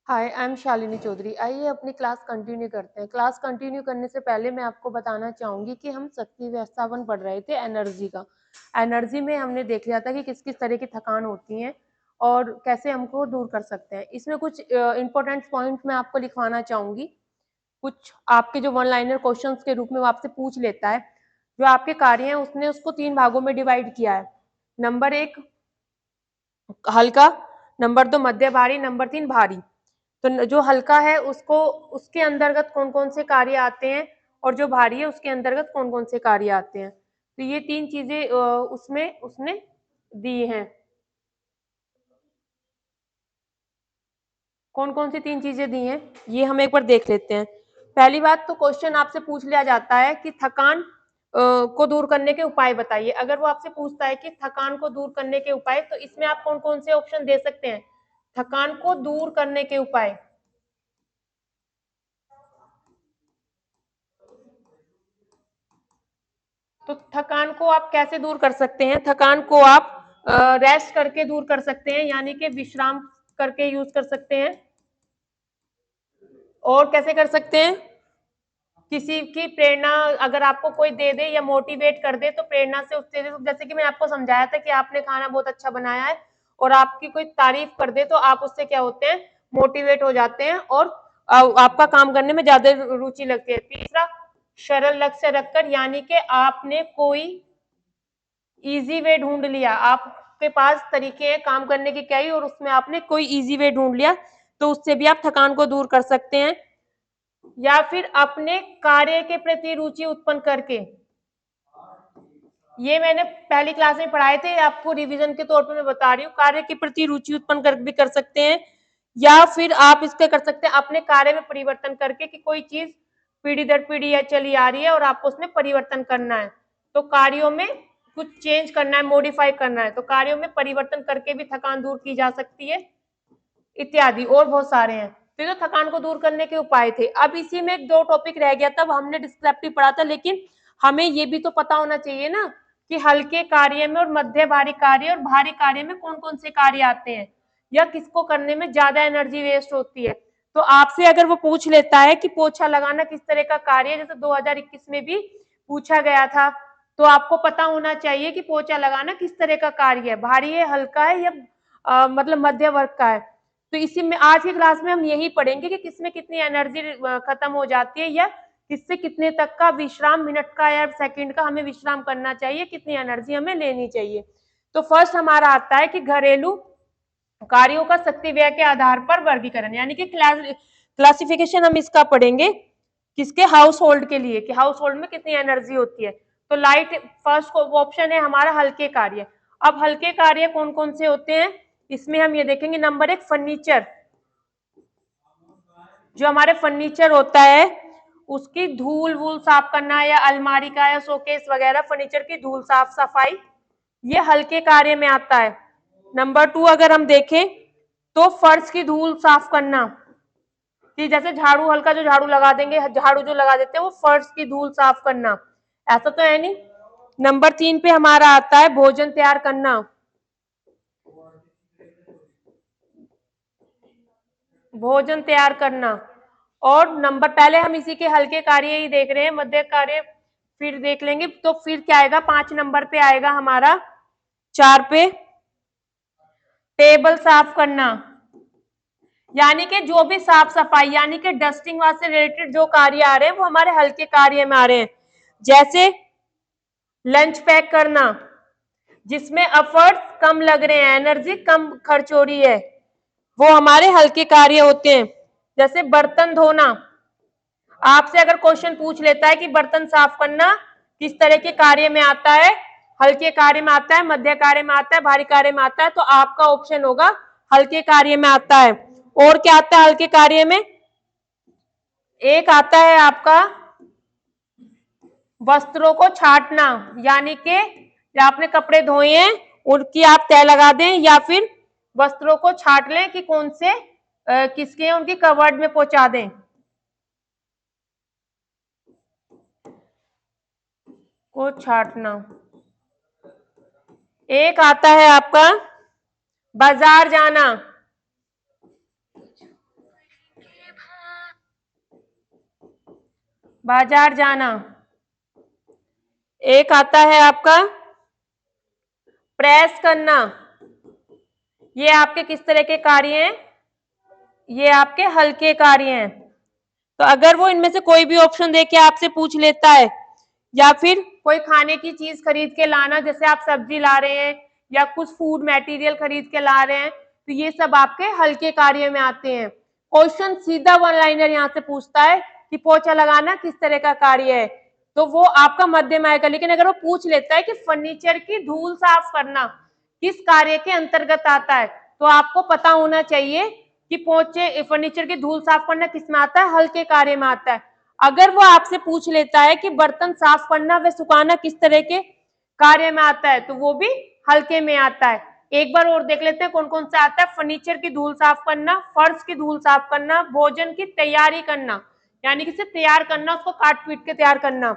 Hi, I am Shalini Chaudhary. आइए अपनी class continue करते हैं। क्लास कंटिन्यू करने से पहले मैं आपको बताना चाहूंगी कि हम शक्ति व्यवस्थापन पढ़ रहे थे एनर्जी का। एनर्जी में हमने देख लिया था कि किस किस तरह की थकान होती है और कैसे हमको दूर कर सकते हैं। इसमें कुछ इंपॉर्टेंट पॉइंट मैं आपको लिखवाना चाहूंगी। कुछ आपके जो वन लाइनर क्वेश्चंस के रूप में वो आपसे पूछ लेता है। जो आपके कार्य हैं उसने उसको 3 भागों में डिवाइड किया है। नंबर 1 हल्का, नंबर 2 मध्य भारी, नंबर 3 भारी। तो जो हल्का है उसको उसके अंतर्गत कौन कौन से कार्य आते हैं और जो भारी है उसके अंतर्गत कौन कौन से कार्य आते हैं। तो ये 3 चीजें उसमें उसने दी हैं। कौन कौन सी 3 चीजें दी हैं ये हम एक बार देख लेते हैं। पहली बात तो क्वेश्चन आपसे पूछ लिया जाता है कि थकान को दूर करने के उपाय बताइए। अगर वो आपसे पूछता है कि थकान को दूर करने के उपाय, तो इसमें आप कौन कौन से ऑप्शन दे सकते हैं थकान को दूर करने के उपाय। तो थकान को आप कैसे दूर कर सकते हैं? थकान को आप रेस्ट करके दूर कर सकते हैं, यानी कि विश्राम करके यूज कर सकते हैं। और कैसे कर सकते हैं? किसी की प्रेरणा अगर आपको कोई दे दे या मोटिवेट कर दे तो प्रेरणा से उससे, जैसे कि मैंने आपको समझाया था कि आपने खाना बहुत अच्छा बनाया है और आपकी कोई तारीफ कर दे तो आप उससे क्या होते हैं, मोटिवेट हो जाते हैं और आपका काम करने में ज्यादा रुचि लगती है। तीसरा, सरल लक्ष्य रखकर, यानी कि आपने कोई इजी वे ढूंढ लिया, आपके पास तरीके हैं काम करने की कई और उसमें आपने कोई इजी वे ढूंढ लिया तो उससे भी आप थकान को दूर कर सकते हैं। या फिर अपने कार्य के प्रति रुचि उत्पन्न करके, ये मैंने पहली क्लास में पढ़ाए थे, आपको रिवीजन के तौर पे मैं बता रही हूँ। कार्य के प्रति रुचि उत्पन्न कर भी कर सकते हैं या फिर आप इसके कर सकते हैं अपने कार्य में परिवर्तन करके कि कोई चीज पीढ़ी दर पीढ़ी चली आ रही है और आपको उसमें परिवर्तन करना है, तो कार्यों में कुछ चेंज करना है, मॉडिफाई करना है, तो कार्यों में परिवर्तन करके भी थकान दूर की जा सकती है इत्यादि और बहुत सारे हैं। तो ये तो थकान को दूर करने के उपाय थे। अब इसी में एक दो टॉपिक रह गया, तब हमने डिस्क्रिप्टिव पढ़ा था, लेकिन हमें ये भी तो पता होना चाहिए ना कि हल्के कार्य में और मध्य भारी कार्य और भारी कार्य में कौन कौन से कार्य आते हैं या किसको करने में ज्यादा एनर्जी वेस्ट होती है। तो आपसे अगर वो पूछ लेता है कि पोछा लगाना किस तरह का कार्य है, जैसे 2021 में भी पूछा गया था, तो आपको पता होना चाहिए कि पोछा लगाना किस तरह का कार्य है, भारी है, हल्का है या मतलब मध्य वर्ग का है। तो इसी में आज की क्लास में हम यही पढ़ेंगे कि किसमें कितनी एनर्जी खत्म हो जाती है या किससे कितने तक का विश्राम, मिनट का या सेकंड का हमें विश्राम करना चाहिए, कितनी एनर्जी हमें लेनी चाहिए। तो फर्स्ट हमारा आता है कि घरेलू कार्यों का शक्ति व्यय के आधार पर वर्गीकरण, यानी कि क्लासिफिकेशन हम इसका पढ़ेंगे किसके, हाउस होल्ड के लिए, कि हाउस होल्ड में कितनी एनर्जी होती है। तो लाइट फर्स्ट ऑप्शन है हमारा हल्के कार्य। अब हल्के कार्य कौन कौन से होते हैं इसमें हम ये देखेंगे। नंबर 1 फर्नीचर, जो हमारे फर्नीचर होता है उसकी धूल वूल साफ करना, या अलमारी का या शोकेस वगैरह फर्नीचर की धूल साफ सफाई, ये हल्के कार्य में आता है। नंबर 2 अगर हम देखें तो फर्श की धूल साफ करना, कि जैसे झाड़ू, हल्का जो झाड़ू लगा देंगे, झाड़ू जो लगा देते हैं वो फर्श की धूल साफ करना, ऐसा तो है नहीं। नंबर 3 पे हमारा आता है भोजन तैयार करना, भोजन तैयार करना। और नंबर, पहले हम इसी के हल्के कार्य ही देख रहे हैं, मध्य कार्य फिर देख लेंगे। तो फिर क्या आएगा, 5 नंबर पे आएगा हमारा, 4 पे टेबल साफ करना, यानी कि जो भी साफ सफाई यानी कि डस्टिंग से रिलेटेड जो कार्य आ रहे हैं वो हमारे हल्के कार्य में आ रहे हैं। जैसे लंच पैक करना, जिसमें एफर्ट्स कम लग रहे हैं, एनर्जी कम खर्च हो रही है, वो हमारे हल्के कार्य होते हैं। जैसे बर्तन धोना, आपसे अगर क्वेश्चन पूछ लेता है कि बर्तन साफ करना किस तरह के कार्य में आता है, हल्के कार्य में आता है, मध्य कार्य में आता है, भारी कार्य में आता है, तो आपका ऑप्शन होगा हल्के कार्य में आता है। और क्या आता है हल्के कार्य में, एक आता है आपका वस्त्रों को छाटना, यानी कि आपने कपड़े धोए हैं उनकी आप तय लगा दें या फिर वस्त्रों को छाट लें कि कौन से किसके हैं, उनकी कवर्ड में पहुंचा दें, को छाटना। एक आता है आपका बाजार जाना, बाजार जाना। एक आता है आपका प्रेस करना। ये आपके किस तरह के कार्य हैं? ये आपके हल्के कार्य हैं। तो अगर वो इनमें से कोई भी ऑप्शन दे के आपसे पूछ लेता है, या फिर कोई खाने की चीज खरीद के लाना, जैसे आप सब्जी ला रहे हैं या कुछ फूड मटेरियल खरीद के ला रहे हैं, तो ये सब आपके हल्के कार्य में आते हैं। क्वेश्चन सीधा वन लाइनर यहाँ से पूछता है कि पोछा लगाना किस तरह का कार्य है, तो वो आपका मध्यम आएगा। लेकिन अगर वो पूछ लेता है कि फर्नीचर की धूल साफ करना किस कार्य के अंतर्गत आता है, तो आपको पता होना चाहिए कि पोछे फर्नीचर की धूल साफ करना किस में आता है, हल्के कार्य में आता है। अगर वो आपसे पूछ लेता है कि बर्तन साफ करना व सुखाना किस तरह के कार्य में आता है, तो वो भी हल्के में आता है। एक बार और देख लेते हैं कौन कौन सा आता है। फर्नीचर की धूल साफ करना, फर्श की धूल साफ करना, भोजन की तैयारी करना यानी कि तैयार करना, उसको काट पीट के तैयार करना,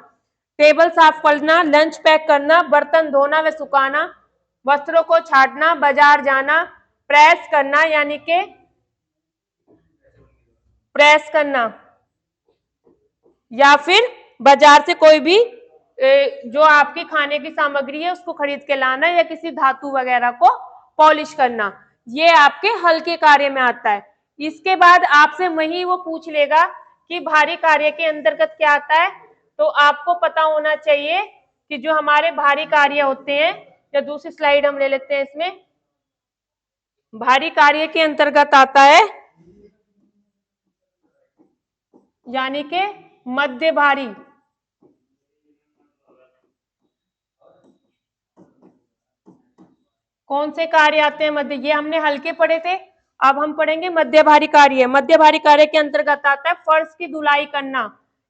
टेबल साफ करना, लंच पैक करना, बर्तन धोना व सुखाना, वस्त्रों को छाटना, बाजार जाना, प्रेस करना यानी कि प्रेस करना, या फिर बाजार से कोई भी जो आपकी खाने की सामग्री है उसको खरीद के लाना, या किसी धातु वगैरह को पॉलिश करना, ये आपके हल्के कार्य में आता है। इसके बाद आपसे वही वो पूछ लेगा कि भारी कार्य के अंतर्गत क्या आता है, तो आपको पता होना चाहिए कि जो हमारे भारी कार्य होते हैं, या दूसरी स्लाइड हम ले लेते हैं, इसमें भारी कार्य के अंतर्गत आता है यानी कि मध्य भारी। कौन से कार्य आते हैं मध्य? ये हमने हल्के पढ़े थे, अब हम पढ़ेंगे मध्य भारी कार्य। मध्य भारी कार्य के अंतर्गत आता है फर्श की धुलाई करना,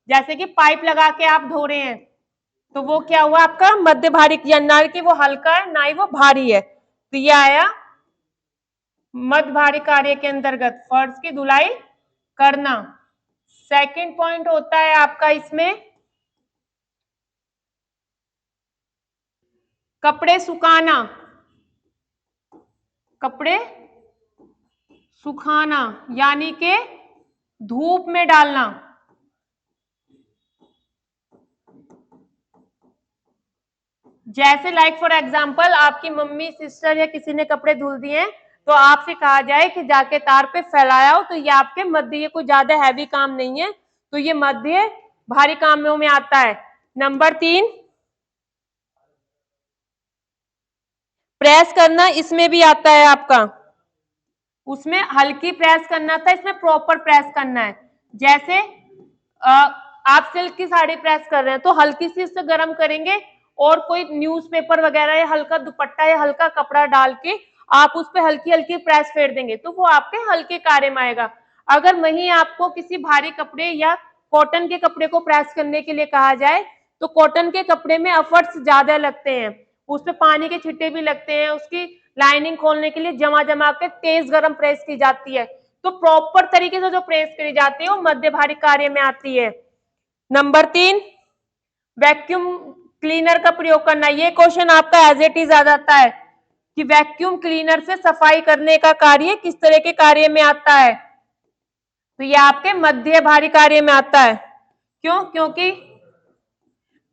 जैसे कि पाइप लगा के आप धो रहे हैं, तो वो क्या हुआ आपका मध्य भारी, या ना कि वो हल्का है ना ही वो भारी है, तो ये आया मध्य भारी कार्य के अंतर्गत फर्श की धुलाई करना। सेकंड पॉइंट होता है आपका इसमें कपड़े सुखाना, कपड़े सुखाना यानी कि धूप में डालना। जैसे लाइक फॉर एग्जांपल आपकी मम्मी सिस्टर या किसी ने कपड़े धुल दिए हैं, तो आपसे कहा जाए कि जाके तार पे फैलाया हो, तो ये आपके मध्य, ये कोई ज्यादा हैवी काम नहीं है, तो ये मध्य भारी कामों में आता है। नंबर 3 प्रेस करना, इसमें भी आता है आपका, उसमें हल्की प्रेस करना था, इसमें प्रॉपर प्रेस करना है। जैसे आप सिल्क की साड़ी प्रेस कर रहे हैं, तो हल्की सी इससे गर्म करेंगे, और कोई न्यूज़पेपर वगैरह या हल्का दुपट्टा या हल्का कपड़ा डाल के आप उस पर हल्की हल्की प्रेस फेर देंगे, तो वो आपके हल्के कार्य में आएगा। अगर वहीं आपको किसी भारी कपड़े या कॉटन के कपड़े को प्रेस करने के लिए कहा जाए, तो कॉटन के कपड़े में एफर्ट्स ज्यादा लगते हैं, उसमें पानी के छिट्टे भी लगते हैं, उसकी लाइनिंग खोलने के लिए जमा जमा के तेज गरम प्रेस की जाती है, तो प्रॉपर तरीके से जो प्रेस करी जाती है वो मध्य भारी कार्य में आती है। नंबर 3 वैक्यूम क्लीनर का प्रयोग करना। ये क्वेश्चन आपका एज इट इज आ जाता है कि वैक्यूम क्लीनर से सफाई करने का कार्य किस तरह के कार्य में आता है, तो ये आपके मध्य भारी कार्य में आता है। क्यों? क्योंकि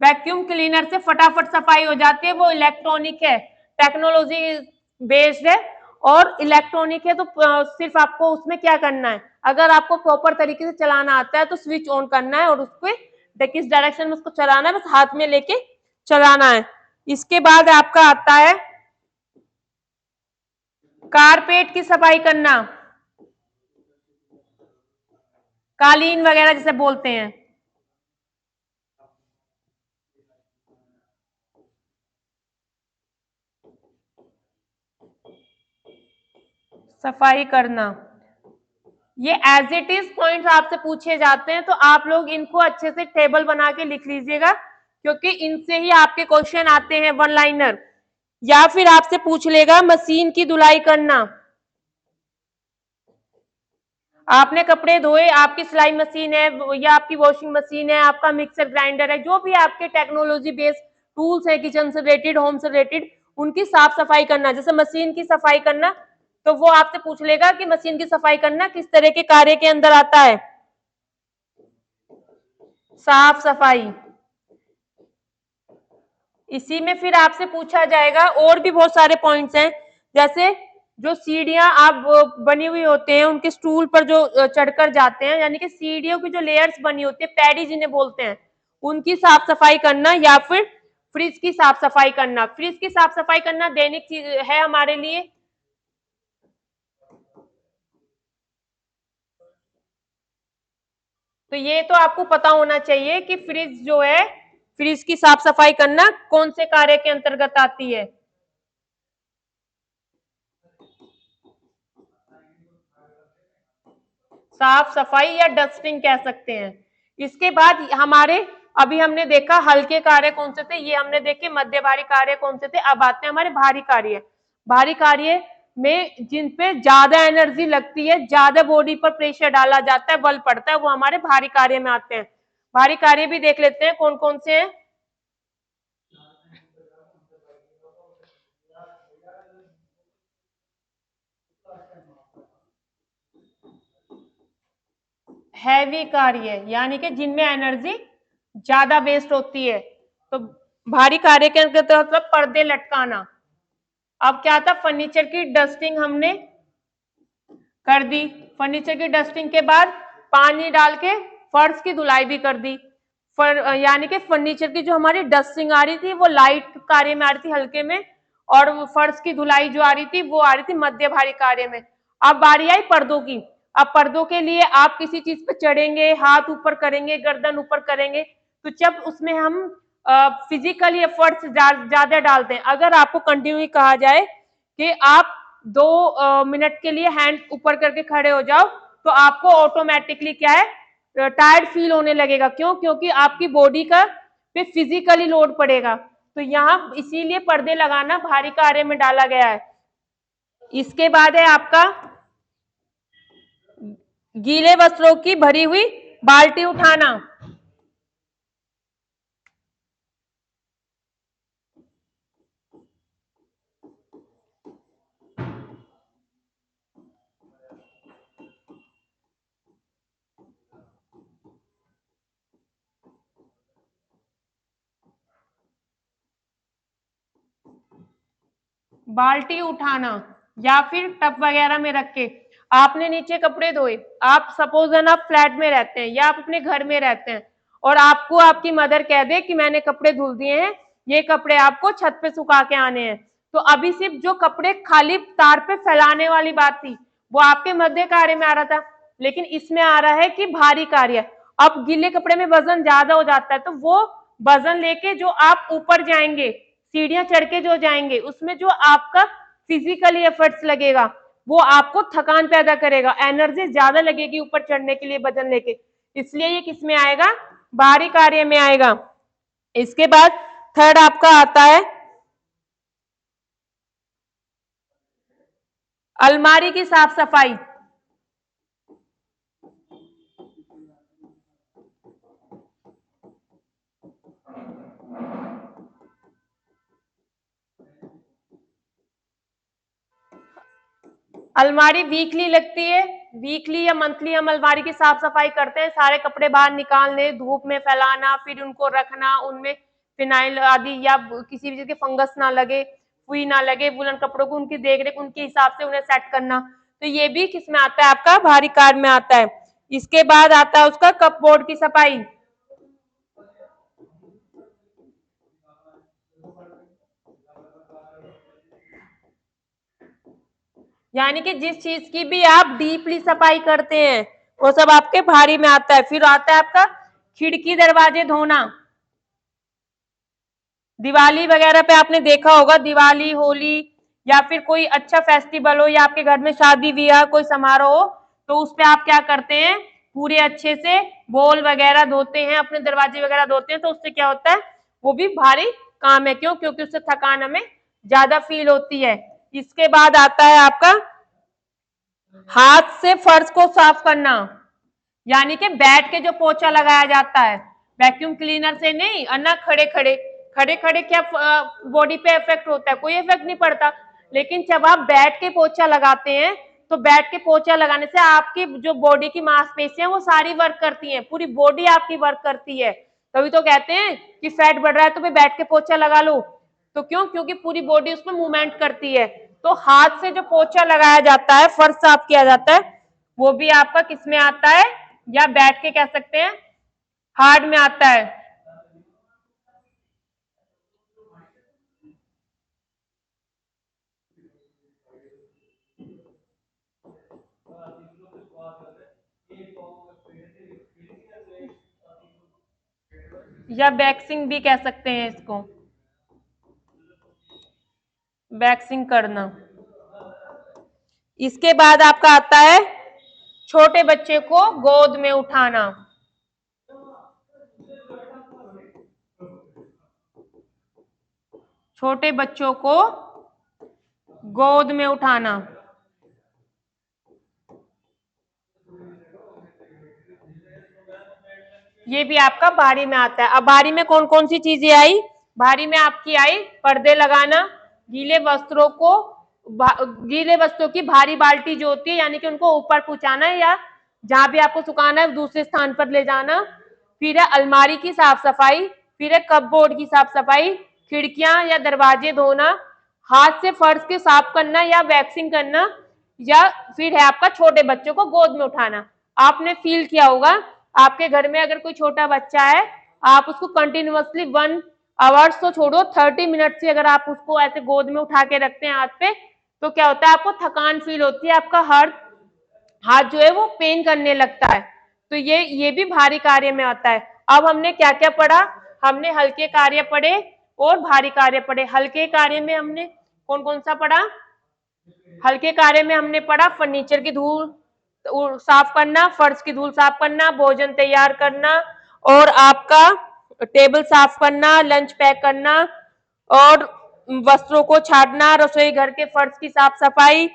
वैक्यूम क्लीनर से फटाफट सफाई हो जाती है, वो इलेक्ट्रॉनिक है, टेक्नोलॉजी बेस्ड है और इलेक्ट्रॉनिक है, तो सिर्फ आपको उसमें क्या करना है, अगर आपको प्रॉपर तरीके से चलाना आता है तो स्विच ऑन करना है और उसको किस डायरेक्शन में उसको चलाना है, बस हाथ में लेके चलाना है। इसके बाद आपका आता है कारपेट की सफाई करना, कालीन वगैरह जिसे बोलते हैं, सफाई करना। ये एज इट इज पॉइंट्स आपसे पूछे जाते हैं, तो आप लोग इनको अच्छे से टेबल बना के लिख लीजिएगा, क्योंकि इनसे ही आपके क्वेश्चन आते हैं वन लाइनर। या फिर आपसे पूछ लेगा मशीन की धुलाई करना, आपने कपड़े धोए, आपकी सिलाई मशीन है या आपकी वॉशिंग मशीन है, आपका मिक्सर ग्राइंडर है, जो भी आपके टेक्नोलॉजी बेस्ड टूल्स है किचन से रिलेटेड, होम से रिलेटेड, उनकी साफ सफाई करना। जैसे मशीन की सफाई करना, तो वो आपसे पूछ लेगा कि मशीन की सफाई करना किस तरह के कार्य के अंदर आता है, साफ सफाई। इसी में फिर आपसे पूछा जाएगा और भी बहुत सारे पॉइंट्स हैं, जैसे जो सीढ़ियां आप बनी हुई होते हैं उनके स्टूल पर जो चढ़कर जाते हैं, यानी कि सीढ़ियों की जो लेयर्स बनी होती है, पैडी जिन्हें बोलते हैं, उनकी साफ सफाई करना, या फिर फ्रिज की साफ सफाई करना। फ्रिज की साफ सफाई करना दैनिक चीज है हमारे लिए। तो ये तो आपको पता होना चाहिए कि फ्रिज जो है, फ्रिज की साफ सफाई करना कौन से कार्य के अंतर्गत आती है। साफ सफाई या डस्टिंग कह सकते हैं। इसके बाद हमारे, अभी हमने देखा हल्के कार्य कौन से थे, ये हमने देखे मध्य भारी कार्य कौन से थे। अब आते हैं हमारे भारी कार्य। भारी कार्य में जिन पे ज्यादा एनर्जी लगती है, ज्यादा बॉडी पर प्रेशर डाला जाता है, बल पड़ता है, वो हमारे भारी कार्य में आते हैं। भारी कार्य भी देख लेते हैं कौन कौन से हैं। हैवी कार्य यानी कि जिनमें एनर्जी ज्यादा वेस्ट होती है, तो भारी कार्य के अंतर्गत मतलब पर्दे लटकाना। अब क्या था, फर्नीचर की डस्टिंग हमने कर दी, फर्नीचर की डस्टिंग के बाद पानी डाल के फर्श की धुलाई भी कर दी। यानी कि फर्नीचर की जो हमारी डस्टिंग आ रही थी वो लाइट कार्य में आ रही थी, हल्के में, और फर्श की धुलाई जो आ रही थी वो आ रही थी मध्य भारी कार्य में। अब बारी आई पर्दों की। अब पर्दों के लिए आप किसी चीज पे चढ़ेंगे, हाथ ऊपर करेंगे, गर्दन ऊपर करेंगे, तो जब उसमें हम फिजिकली एफर्ट्स ज्यादा डालते हैं। अगर आपको कंटिन्यू कहा जाए कि आप 2 मिनट के लिए हैंड ऊपर करके खड़े हो जाओ, तो आपको ऑटोमेटिकली क्या है, टायर्ड फील होने लगेगा। क्यों? क्योंकि आपकी बॉडी का पे फिजिकली लोड पड़ेगा। तो यहाँ इसीलिए पर्दे लगाना भारी कार्य में डाला गया है। इसके बाद है आपका गीले वस्त्रों की भरी हुई बाल्टी उठाना। बाल्टी उठाना या फिर टब वगैरह में रख के आपने नीचे कपड़े धोए, आप सपोज आप फ्लैट में रहते हैं या आप अपने घर में रहते हैं, और आपको आपकी मदर कह दे कि मैंने कपड़े धुल दिए हैं, ये कपड़े आपको छत पे सुखा के आने हैं। तो अभी सिर्फ जो कपड़े खाली तार पे फैलाने वाली बात थी वो आपके मध्य कार्य में आ रहा था, लेकिन इसमें आ रहा है कि भारी कार्य। अब गीले कपड़े में वजन ज्यादा हो जाता है, तो वो वजन लेके जो आप ऊपर जाएंगे, सीढ़ियां चढ़ के जो जाएंगे, उसमें जो आपका फिजिकली एफर्ट्स लगेगा वो आपको थकान पैदा करेगा, एनर्जी ज्यादा लगेगी ऊपर चढ़ने के लिए वजन लेके। इसलिए ये किस में आएगा, भारी कार्य में आएगा। इसके बाद थर्ड आपका आता है अलमारी की साफ सफाई। अलमारी वीकली लगती है, वीकली या मंथली हम अलमारी की साफ सफाई करते हैं। सारे कपड़े बाहर निकालने, धूप में फैलाना, फिर उनको रखना, उनमें फिनाइल आदि या किसी भी चीज के फंगस ना लगे, सुई ना लगे, वुलन कपड़ों को उनकी देख रेख उनके हिसाब से उन्हें सेट करना। तो ये भी किस में आता है, आपका भारी कार्य में आता है। इसके बाद आता है उसका कपबोर्ड की सफाई। यानी कि जिस चीज की भी आप डीपली सफाई करते हैं वो सब आपके भारी में आता है। फिर आता है आपका खिड़की दरवाजे धोना। दिवाली वगैरह पे आपने देखा होगा, दिवाली, होली या फिर कोई अच्छा फेस्टिवल हो या आपके घर में शादी ब्याह कोई समारोह हो, तो उस पे आप क्या करते हैं, पूरे अच्छे से बॉल वगैरह धोते हैं, अपने दरवाजे वगैरह धोते हैं। तो उससे क्या होता है, वो भी भारी काम है। क्यों? क्योंकि उससे थकान हमें ज्यादा फील होती है। इसके बाद आता है आपका हाथ से फर्श को साफ करना, यानी कि बैठ के जो पोछा लगाया जाता है, वैक्यूम क्लीनर से नहीं, अन्ना खड़े खड़े खड़े खड़े क्या बॉडी पे इफेक्ट होता है? कोई इफेक्ट नहीं पड़ता। लेकिन जब आप बैठ के पोछा लगाते हैं तो बैठ के पोछा लगाने से आपकी जो बॉडी की मांसपेशियां वो सारी वर्क करती हैं, पूरी बॉडी आपकी वर्क करती है। तभी तो कहते हैं कि फैट बढ़ रहा है तो भाई बैठ के पोछा लगा लो। तो क्यों? क्योंकि पूरी बॉडी उसमें मूवमेंट करती है। तो हाथ से जो पोछा लगाया जाता है, फर्श साफ किया जाता है, वो भी आपका किस में आता है, या बैठ के कह सकते हैं हार्ड में आता है। या वैक्सिंग भी कह सकते हैं इसको, वैक्सिंग करना। इसके बाद आपका आता है छोटे बच्चे को गोद में उठाना। छोटे बच्चों को गोद में उठाना। ये भी आपका भारी में आता है। अब भारी में कौन कौन सी चीजें आई? भारी में आपकी आई पर्दे लगाना, गीले वस्त्रों को, गीले वस्त्रों की भारी बाल्टी जो होती है, यानी कि उनको ऊपर पहुंचाना है या जहां भी आपको सुखाना है दूसरे स्थान पर ले जाना। फिर है अलमारी की साफ सफाई, फिर है कपबोर्ड की साफ सफाई, खिड़कियां या दरवाजे धोना, हाथ से फर्श के साफ करना या वैक्सिंग करना, या फिर है आपका छोटे बच्चों को गोद में उठाना। आपने फील किया होगा, आपके घर में अगर कोई छोटा बच्चा है, आप उसको कंटिन्यूअसली 1 आवर्स तो छोड़ो 30 मिनट से अगर आप उसको ऐसे गोद में उठा के रखते हैं हाथ पे, तो क्या होता है, आपको थकान फील होती है, आपका हर हाथ जो है वो पेन करने लगता है। तो ये भी भारी कार्य में आता है। अब हमने क्या क्या पढ़ा? हमने हल्के कार्य पढ़े और भारी कार्य पढ़े। हल्के कार्य में हमने कौन कौन सा पढ़ा? हल्के कार्य में हमने पढ़ा फर्नीचर की धूल साफ करना, फर्श की धूल साफ करना, भोजन तैयार करना, और आपका टेबल साफ करना, लंच पैक करना, और वस्त्रों को छाटना, रसोई घर के फर्श की साफ सफाई,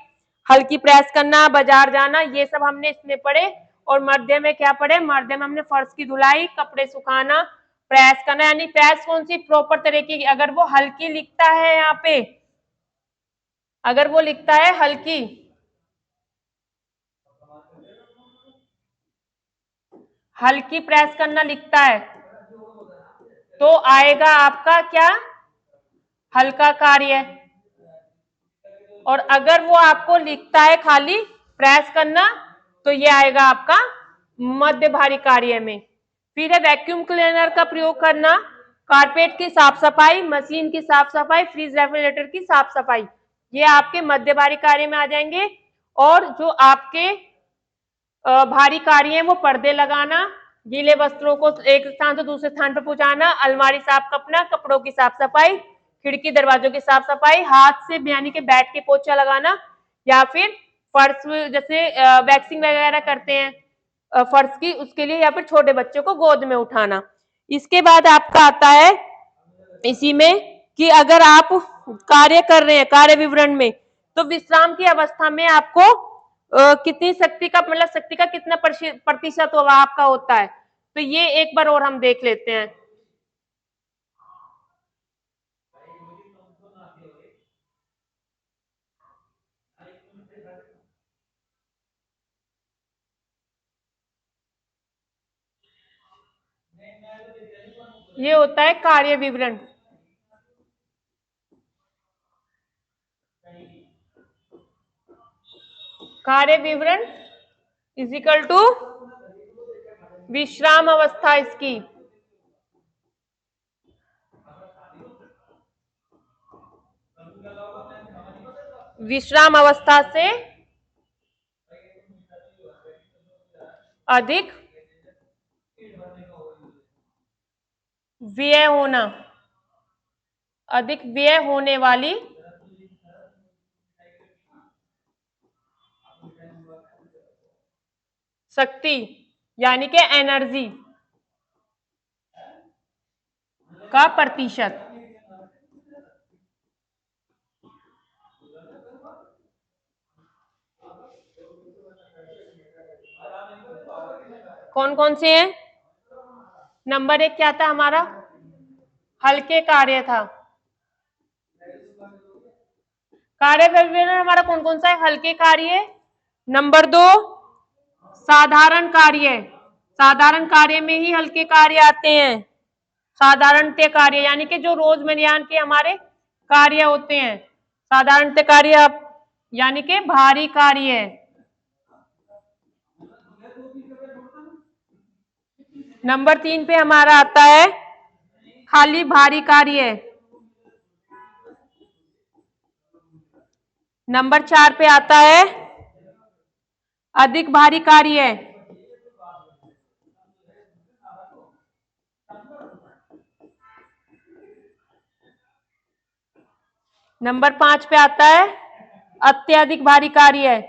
हल्की प्रेस करना, बाजार जाना, ये सब हमने इसमें पढ़े। और मध्य में क्या पढ़े? मध्य में हमने फर्श की धुलाई, कपड़े सुखाना, प्रेस करना, यानी प्रेस कौन सी प्रॉपर तरीके की, अगर वो हल्की लिखता है यहाँ पे, अगर वो लिखता है हल्की, हल्की प्रेस करना लिखता है, तो आएगा आपका क्या? हल्का कार्य। और अगर वो आपको लिखता है खाली प्रेस करना, तो ये आएगा आपका मध्य भारी कार्य में। फिर है वैक्यूम क्लीनर का प्रयोग करना, कारपेट की साफ सफाई, मशीन की साफ सफाई, फ्रिज रेफ्रिजरेटर की साफ सफाई, ये आपके मध्य भारी कार्य में आ जाएंगे। और जो आपके भारी कार्य है वो पर्दे लगाना, गीले वस्त्रों को एक स्थान से दूसरे स्थान पर पहुंचाना, अलमारी साफ करना, कपड़ों की साफ सफाई, खिड़की दरवाजों की साफ सफाई, हाथ से यानी कि बैठ के पोछा लगाना, या फिर फर्श जैसे वैक्सिंग वगैरह करते हैं फर्श की, उसके लिए, या फिर छोटे बच्चों को गोद में उठाना। इसके बाद आपका आता है इसी में कि अगर आप कार्य कर रहे हैं कार्य विवरण में, तो विश्राम की अवस्था में आपको कितनी शक्ति का, मतलब शक्ति का कितना प्रतिशत आपका होता है, तो ये एक बार और हम देख लेते हैं। ये होता है कार्य विवरण। कार्य विवरण इज इक्वल टू विश्राम अवस्था इसकी। विश्राम अवस्था से अधिक व्यय होना, अधिक व्यय होने वाली शक्ति, यानी कि एनर्जी का प्रतिशत। कौन कौन से हैं? नंबर 1 क्या था हमारा? हल्के कार्य था। कार्य विवरण हमारा कौन कौन सा है? हल्के कार्य। नंबर 2 साधारण कार्य। साधारण कार्य में ही हल्के कार्य आते हैं। साधारणतः कार्य यानी कि जो रोजमर्रा के हमारे कार्य होते हैं। साधारणतः कार्य यानी कि भारी कार्य। नंबर 3 पे हमारा आता है खाली भारी कार्य। नंबर 4 पे आता है अधिक भारी कार्य। नंबर 5 पे आता है अत्यधिक भारी कार्य।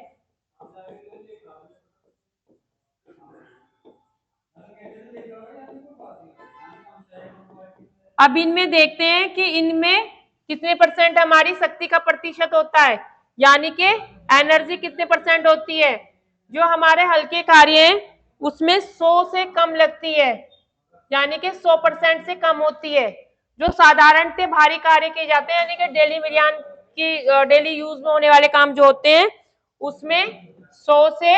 अब इनमें देखते हैं कि इनमें कितने परसेंट हमारी शक्ति का प्रतिशत होता है, यानी कि एनर्जी कितने परसेंट होती है। जो हमारे हल्के कार्य हैं उसमें 100 से कम लगती है, यानी कि 100% से कम होती है। जो साधारणतः भारी कार्य किए जाते हैं यानी कि डेली विज्ञान की डेली यूज में होने वाले काम जो होते हैं उसमें 100 से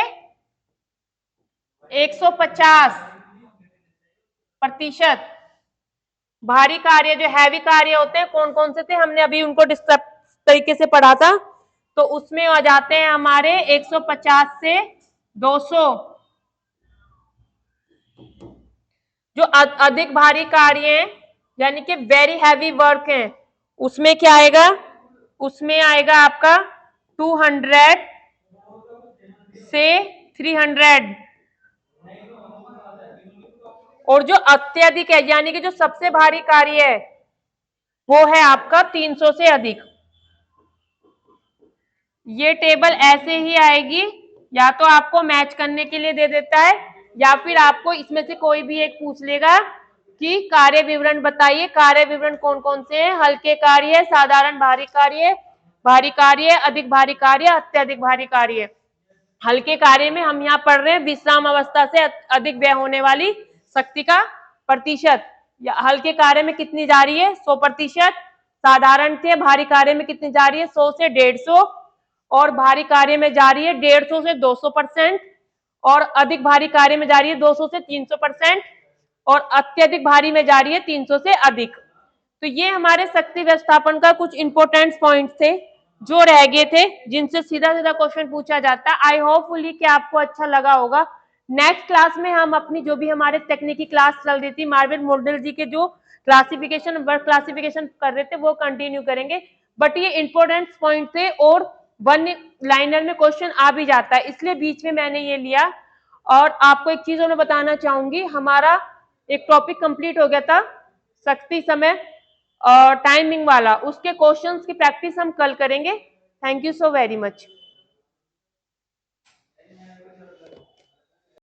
150% भारी कार्य जो हैवी कार्य होते हैं कौन कौन से थे, हमने अभी उनको डिस्क्राइब तरीके से पढ़ा था। तो उसमें आ जाते हैं हमारे 150 से 200। जो अधिक भारी कार्य हैं यानी कि वेरी हैवी वर्क है उसमें क्या आएगा? उसमें आएगा आपका 200 से 300। और जो अत्यधिक है यानी कि जो सबसे भारी कार्य है वो है आपका 300 से अधिक। ये टेबल ऐसे ही आएगी, या तो आपको मैच करने के लिए दे देता है या फिर आपको इसमें से कोई भी एक पूछ लेगा कि कार्य विवरण बताइए। कार्य विवरण कौन कौन से हैं? हल्के कार्य, साधारण भारी कार्य, अधिक भारी कार्य, अत्यधिक भारी कार्य। हल्के कार्य में हम यहाँ पढ़ रहे हैं विश्राम अवस्था से अधिक व्यय होने वाली शक्ति का प्रतिशत। हल्के कार्य में कितनी जा रही है? 100%। साधारण से भारी कार्य में कितनी जा रही है? 100 से 150। और भारी कार्य में जा रही है 150 से 200%। और अधिक भारी कार्य में जा रही है 200 से 300%। और अत्यधिक भारी में जा रही है 300 से अधिक। तो ये हमारे शक्ति व्यवस्थापन का कुछ इंपोर्टेंट पॉइंट थे जो रह गए थे, जिनसे सीधा सीधा क्वेश्चन पूछा जाता है। आई होपफुली कि आपको अच्छा लगा होगा। नेक्स्ट क्लास में हम अपनी जो भी हमारे तकनीकी क्लास चल रही थी, मार्विन मॉडल जी के जो क्लासिफिकेशन वर्क क्लासिफिकेशन कर रहे थे वो कंटिन्यू करेंगे। बट ये इंपोर्टेंट पॉइंट थे और वन लाइनर में क्वेश्चन आ भी जाता है, इसलिए बीच में मैंने ये लिया। और आपको एक चीज मैं बताना चाहूंगी, हमारा एक टॉपिक कंप्लीट हो गया था शक्ति समय और टाइमिंग वाला, उसके क्वेश्चंस की प्रैक्टिस हम कल करेंगे। Thank you so very much.